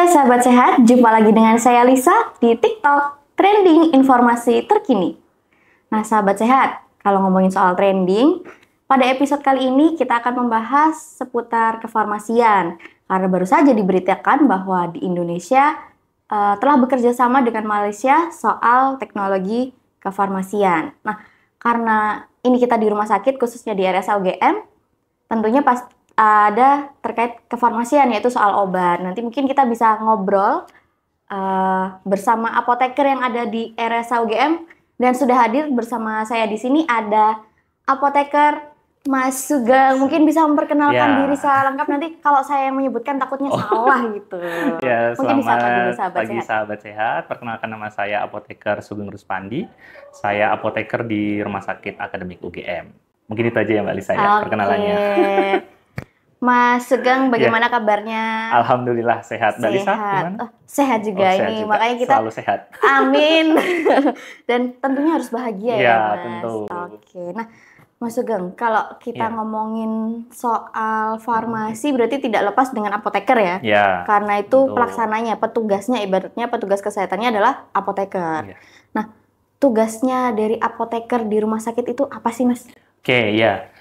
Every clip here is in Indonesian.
Hai sahabat sehat, jumpa lagi dengan saya Lisa di TikTok Trending Informasi Terkini. Nah sahabat sehat, kalau ngomongin soal trending, pada episode kali ini kita akan membahas seputar kefarmasian. Karena baru saja diberitakan bahwa di Indonesia telah bekerja sama dengan Malaysia soal teknologi kefarmasian. Nah, karena ini kita di rumah sakit, khususnya di RSA UGM, tentunya ada terkait kefarmasian, yaitu soal obat. Nanti mungkin kita bisa ngobrol bersama apoteker yang ada di RSA UGM, dan sudah hadir bersama saya di sini ada apoteker Mas Sugeng. Mungkin bisa memperkenalkan diri secara lengkap, nanti kalau saya yang menyebutkan takutnya salah gitu. Ya, Mungkin disapa dulu sahabat sehat. Perkenalkan, nama saya apoteker Sugeng Ruspandi. Saya apoteker di Rumah Sakit Akademik UGM. Mungkin itu aja ya Mbak Lisa ya, perkenalannya. Mas Sugeng, bagaimana kabarnya? Alhamdulillah sehat. Mbak Lisa gimana? Sehat juga ini, juga. Makanya kita selalu sehat. Amin. Dan tentunya harus bahagia ya Mas. Tentu. Oke, nah Mas Sugeng, kalau kita ngomongin soal farmasi berarti tidak lepas dengan apoteker ya? Karena itu pelaksananya, petugasnya, ibaratnya petugas kesehatannya adalah apoteker. Nah, tugasnya dari apoteker di rumah sakit itu apa sih Mas?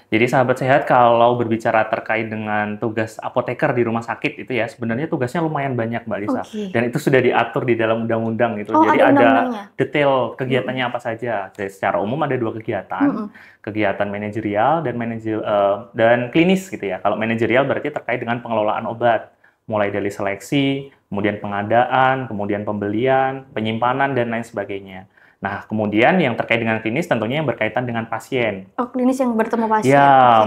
Jadi sahabat sehat, kalau berbicara terkait dengan tugas apoteker di rumah sakit itu ya, sebenarnya tugasnya lumayan banyak Mbak Lisa. Dan itu sudah diatur di dalam undang-undang gitu. Jadi ada detail kegiatannya apa saja. Jadi, secara umum ada 2 kegiatan, kegiatan manajerial dan klinis gitu ya. Kalau manajerial berarti terkait dengan pengelolaan obat, mulai dari seleksi, kemudian pengadaan, kemudian pembelian, penyimpanan, dan lain sebagainya. Nah, kemudian yang terkait dengan klinis tentunya yang berkaitan dengan pasien. Oh, klinis yang bertemu pasien.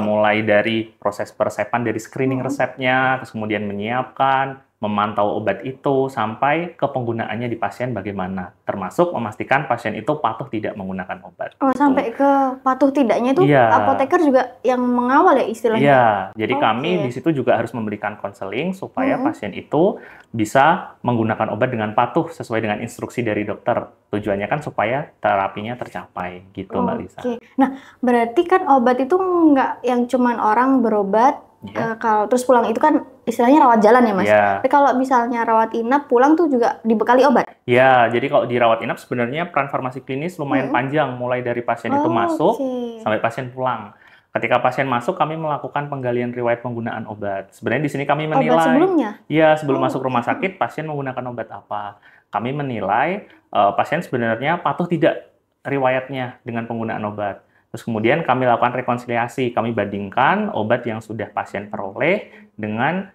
Mulai dari proses persiapan dari screening resepnya, terus kemudian menyiapkan, memantau obat itu, sampai ke penggunaannya di pasien bagaimana. Termasuk memastikan pasien itu patuh tidak menggunakan obat. Oh, sampai ke patuh tidaknya itu apoteker juga yang mengawal ya istilahnya? Jadi kami di situ juga harus memberikan konseling supaya pasien itu bisa menggunakan obat dengan patuh sesuai dengan instruksi dari dokter. Tujuannya kan supaya terapinya tercapai, gitu Mbak Lisa. Nah, berarti kan obat itu nggak yang cuman orang berobat, kalau terus pulang itu kan istilahnya rawat jalan ya Mas? Tapi kalau misalnya rawat inap pulang tuh juga dibekali obat? Jadi kalau di rawat inap sebenarnya peran farmasi klinis lumayan panjang, mulai dari pasien itu masuk sampai pasien pulang. Ketika pasien masuk, kami melakukan penggalian riwayat penggunaan obat. Sebenarnya di sini kami menilai obat sebelumnya? Sebelum masuk rumah sakit, pasien menggunakan obat apa. Kami menilai pasien sebenarnya patuh tidak riwayatnya dengan penggunaan obat. Terus kemudian kami lakukan rekonsiliasi, kami bandingkan obat yang sudah pasien peroleh dengan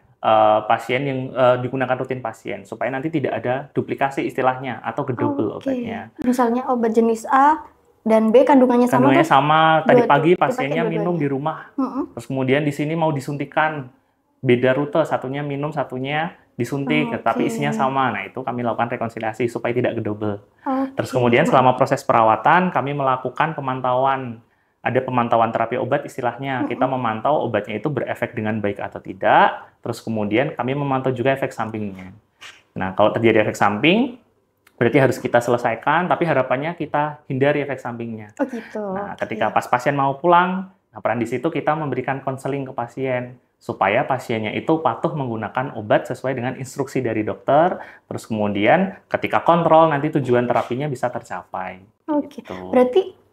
pasien yang digunakan rutin pasien, supaya nanti tidak ada duplikasi istilahnya atau kedouble obatnya. Misalnya obat jenis A dan B kandungannya sama. Kandungannya sama. Tadi pagi pasiennya minum di rumah, terus kemudian di sini mau disuntikan, beda rute, satunya minum, satunya disuntik, tapi isinya sama. Nah, itu kami lakukan rekonsiliasi supaya tidak kedouble. Terus kemudian selama proses perawatan kami melakukan pemantauan. Ada pemantauan terapi obat istilahnya. Kita memantau obatnya itu berefek dengan baik atau tidak. Terus kemudian kami memantau juga efek sampingnya. Nah, kalau terjadi efek samping, berarti harus kita selesaikan, tapi harapannya kita hindari efek sampingnya. Nah, ketika pas pasien mau pulang, peran di situ kita memberikan konseling ke pasien, supaya pasiennya itu patuh menggunakan obat sesuai dengan instruksi dari dokter. Terus kemudian ketika kontrol, nanti tujuan terapinya bisa tercapai. Berarti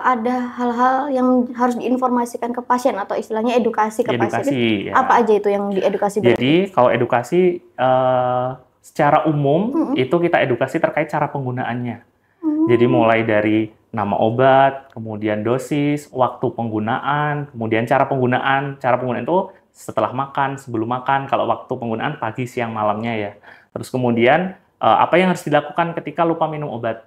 ada hal-hal yang harus diinformasikan ke pasien atau istilahnya edukasi ke pasien. Apa aja itu yang diedukasi? Jadi kalau edukasi secara umum itu kita edukasi terkait cara penggunaannya. Jadi mulai dari nama obat, kemudian dosis, waktu penggunaan, kemudian cara penggunaan. Cara penggunaan itu setelah makan, sebelum makan. Kalau waktu penggunaan pagi, siang, malamnya ya. Terus kemudian apa yang harus dilakukan ketika lupa minum obat.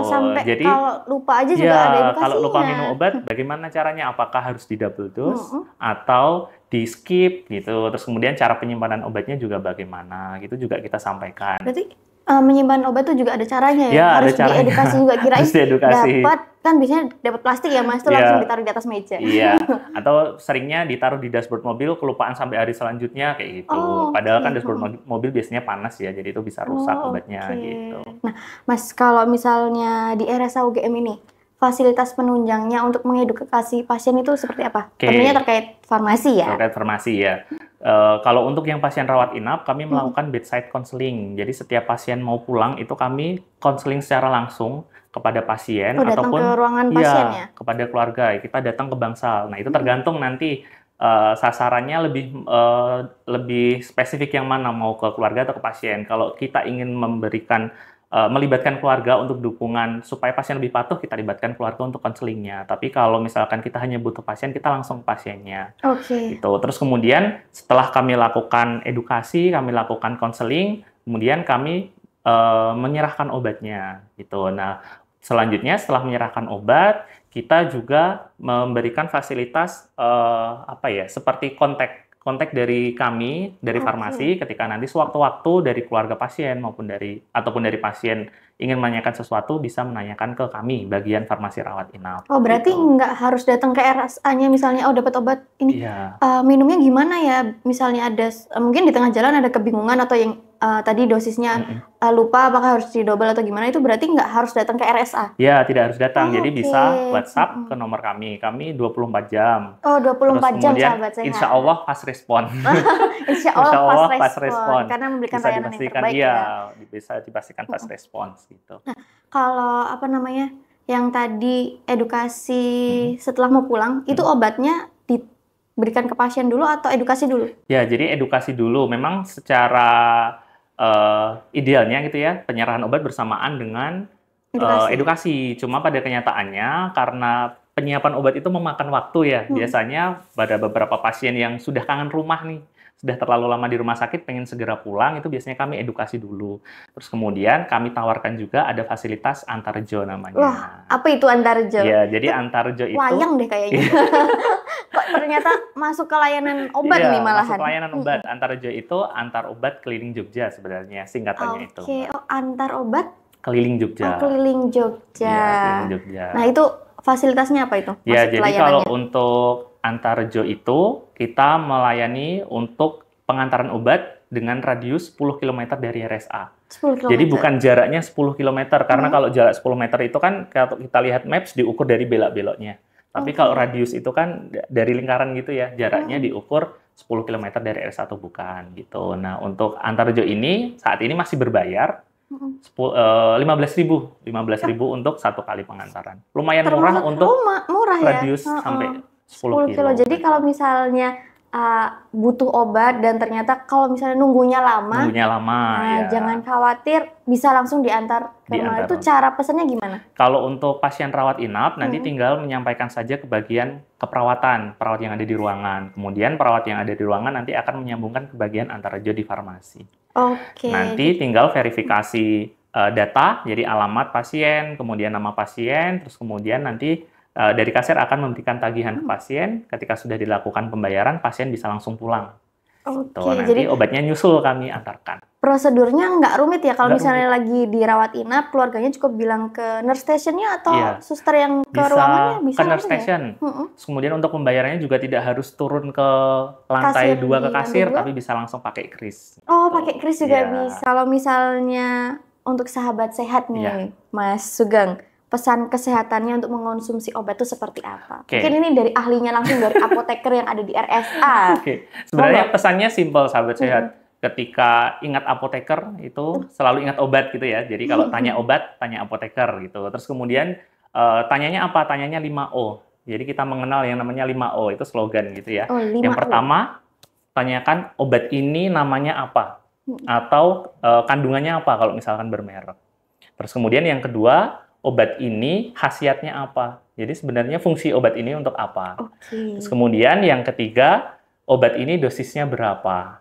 Sampai jadi, kalau lupa aja juga ada edukasinya. Kalau lupa minum obat, bagaimana caranya? Apakah harus di double dose atau di skip gitu? Terus kemudian cara penyimpanan obatnya juga bagaimana? Gitu juga kita sampaikan. Berarti menyimpan obat itu juga ada caranya ya? Harus diedukasi juga, kirain dapat kan biasanya dapat plastik ya Mas, itu langsung ditaruh di atas meja. Atau seringnya ditaruh di dashboard mobil, kelupaan sampai hari selanjutnya kayak gitu. Padahal kan dashboard mobil biasanya panas ya, jadi itu bisa rusak obatnya gitu. Nah, Mas, kalau misalnya di RSA UGM ini, fasilitas penunjangnya untuk mengedukasi pasien itu seperti apa? Tentunya terkait farmasi ya? Terkait farmasi ya. Kalau untuk yang pasien rawat inap, kami melakukan bedside counseling. Jadi setiap pasien mau pulang itu kami konseling secara langsung kepada pasien datang ataupun ke ruangan pasien ya? kepada keluarga. Kita datang ke bangsal. Nah, itu tergantung nanti sasarannya lebih spesifik yang mana, mau ke keluarga atau ke pasien. Kalau kita ingin melibatkan keluarga untuk dukungan supaya pasien lebih patuh, kita libatkan keluarga untuk konselingnya. Tapi kalau misalkan kita hanya butuh pasien, kita langsung ke pasiennya. Gitu. Terus kemudian setelah kami lakukan edukasi, kami lakukan konseling, kemudian kami menyerahkan obatnya. Gitu. Nah, selanjutnya setelah menyerahkan obat, kita juga memberikan fasilitas seperti kontak dari kami, dari farmasi, ketika nanti sewaktu-waktu dari keluarga pasien ataupun dari pasien ingin menanyakan sesuatu, bisa menanyakan ke kami, bagian farmasi rawat inap. Oh, berarti nggak harus datang ke RSA-nya misalnya, dapat obat ini, minumnya gimana ya? Misalnya mungkin di tengah jalan ada kebingungan atau yang tadi dosisnya lupa, apakah harus didobel atau gimana, itu berarti nggak harus datang ke RSA? Ya, tidak harus datang. Jadi bisa WhatsApp ke nomor kami. Kami 24 jam. Oh, 24 jam, sahabat sehat. Insya Allah pas respon. Insya Allah pas respon. Karena memberikan bisa layanan yang terbaik ya. Bisa dipastikan pas respons gitu. Nah, kalau yang tadi edukasi setelah mau pulang, itu obatnya diberikan ke pasien dulu atau edukasi dulu? Ya, jadi edukasi dulu. Memang secara idealnya gitu ya, penyerahan obat bersamaan dengan edukasi. Cuma pada kenyataannya karena penyiapan obat itu memakan waktu ya. Biasanya pada beberapa pasien yang sudah kangen rumah nih, sudah terlalu lama di rumah sakit, pengen segera pulang, itu biasanya kami edukasi dulu. Terus kemudian kami tawarkan juga ada fasilitas antarjo namanya. Wah, apa itu antarjo? Ya, jadi antarjo itu wayang deh kayaknya. Kok ternyata masuk ke layanan obat nih malahan. Masuk layanan obat. Antarjo itu antar obat keliling Jogja sebenarnya, singkatannya itu. Oke, antar obat keliling Jogja. Keliling Jogja. Ya, keliling Jogja. Nah, itu fasilitasnya apa itu? Ya, jadi kalau untuk antarjo itu kita melayani untuk pengantaran obat dengan radius 10 km dari RSA. 10 km. Jadi bukan jaraknya 10 km, karena kalau jarak 10 meter itu kan kalau kita lihat maps diukur dari belok-beloknya. Tapi kalau radius itu kan dari lingkaran gitu ya, jaraknya diukur 10 km dari RSA atau bukan gitu. Nah, untuk antarjo ini saat ini masih berbayar. 15.000 untuk satu kali pengantaran. Lumayan murah untuk radius sampai 10 kilo. Jadi kalau misalnya butuh obat dan ternyata kalau misalnya nunggunya lama, ya. Jangan khawatir, bisa langsung diantar ke rumah. Itu cara pesannya gimana? Kalau untuk pasien rawat inap, nanti tinggal menyampaikan saja ke bagian keperawatan, perawat yang ada di ruangan. Kemudian perawat yang ada di ruangan nanti akan menyambungkan ke bagian antarjo di farmasi. Nanti tinggal verifikasi data, jadi alamat pasien, kemudian nama pasien, terus kemudian nanti dari kasir akan memberikan tagihan ke pasien. Ketika sudah dilakukan pembayaran, pasien bisa langsung pulang. Nanti jadi obatnya nyusul kami antarkan. Prosedurnya nggak rumit ya? Kalau misalnya lagi dirawat inap, keluarganya cukup bilang ke nurse station-nya atau suster yang ke ruangannya? Bisa ke nurse station. Kemudian untuk pembayarannya juga tidak harus turun ke lantai 2 ke kasir, tapi bisa langsung pakai kris. Oh, pakai kris juga bisa. Kalau misalnya untuk sahabat sehat nih, Mas Sugeng, pesan kesehatannya untuk mengonsumsi obat itu seperti apa? Mungkin ini dari ahlinya langsung, dari apoteker yang ada di RSA. Sebenarnya pesannya simpel, sahabat sehat. Ketika ingat apoteker, itu selalu ingat obat gitu ya. Jadi kalau tanya obat, tanya apoteker gitu. Terus kemudian tanyanya apa? Tanyanya 5O. Jadi kita mengenal yang namanya 5O, itu slogan gitu ya. Yang pertama, tanyakan obat ini namanya apa? Atau kandungannya apa kalau misalkan bermerek. Terus kemudian yang kedua, obat ini khasiatnya apa? Jadi sebenarnya fungsi obat ini untuk apa? Terus kemudian yang ketiga, obat ini dosisnya berapa?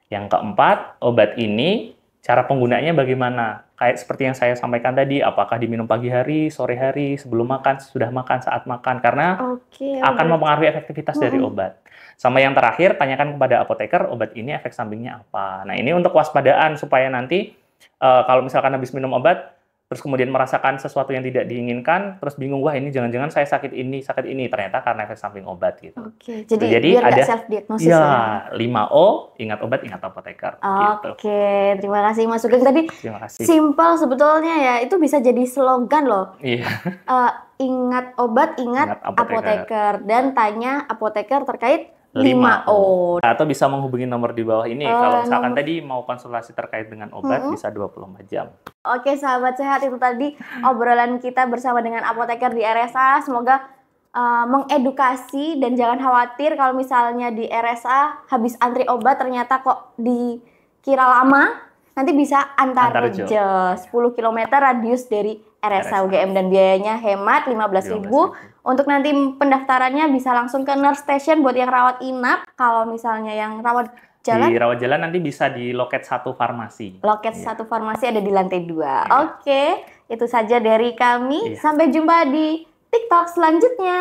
Yang keempat, obat ini cara penggunaannya bagaimana? Kayak seperti yang saya sampaikan tadi, apakah diminum pagi hari, sore hari, sebelum makan, sudah makan, saat makan, karena akan mempengaruhi efektivitas dari obat. Sama yang terakhir, tanyakan kepada apoteker, obat ini efek sampingnya apa? Nah, ini untuk waspadaan supaya nanti kalau misalkan habis minum obat, terus kemudian merasakan sesuatu yang tidak diinginkan, terus bingung, wah ini jangan-jangan saya sakit ini, ternyata karena efek samping obat gitu. Jadi biar ada self-diagnosis ya. 5O, ingat obat, ingat apoteker. Terima kasih Mas Sugeng tadi. Terima kasih. Simple sebetulnya ya, itu bisa jadi slogan loh. Ingat obat, ingat apoteker. Dan tanya apoteker terkait 5O. Atau bisa menghubungi nomor di bawah ini. Kalau misalkan tadi mau konsultasi terkait dengan obat, bisa 24 jam. Oke, sahabat sehat, itu tadi obrolan kita bersama dengan apoteker di RSA. Semoga mengedukasi dan jangan khawatir kalau misalnya di RSA habis antri obat ternyata kok dikira lama. Nanti bisa antar 10 km radius dari RSA UGM dan biayanya hemat 15.000. Untuk nanti pendaftarannya bisa langsung ke nurse station buat yang rawat inap. Kalau misalnya yang rawat jalan, di rawat jalan nanti bisa di loket 1 farmasi. Loket 1 farmasi ada di lantai 2. Oke, itu saja dari kami. Sampai jumpa di TikTok selanjutnya.